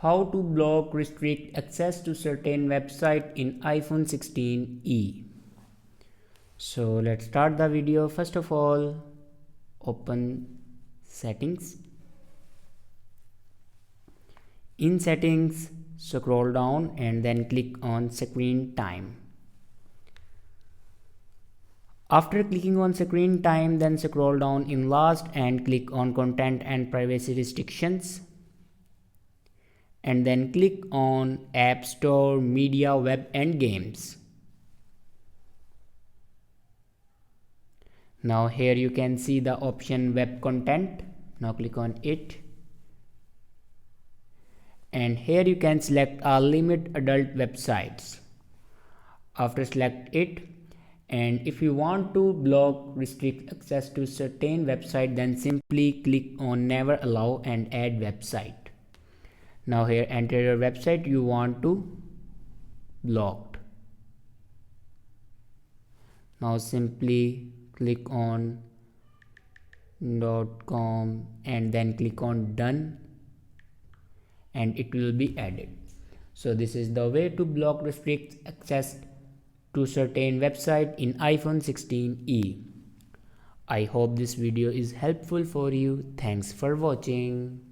How to block restrict access to certain website in iPhone 16e. So let's start the video. First of all, open settings. In settings, scroll down and then click on screen time. After clicking on screen time, then scroll down in last and click on content and privacy restrictions. And then click on App Store, Media, Web and Games. Now here you can see the option Web Content. Now click on it. And here you can select limit adult websites. After select it, and if you want to block restrict access to certain website, then simply click on never allow and add website. Now here enter your website you want to block. Now simply click on .com and then click on done and it will be added. So this is the way to block restrict access to certain website in iPhone 16e. I hope this video is helpful for you. Thanks for watching.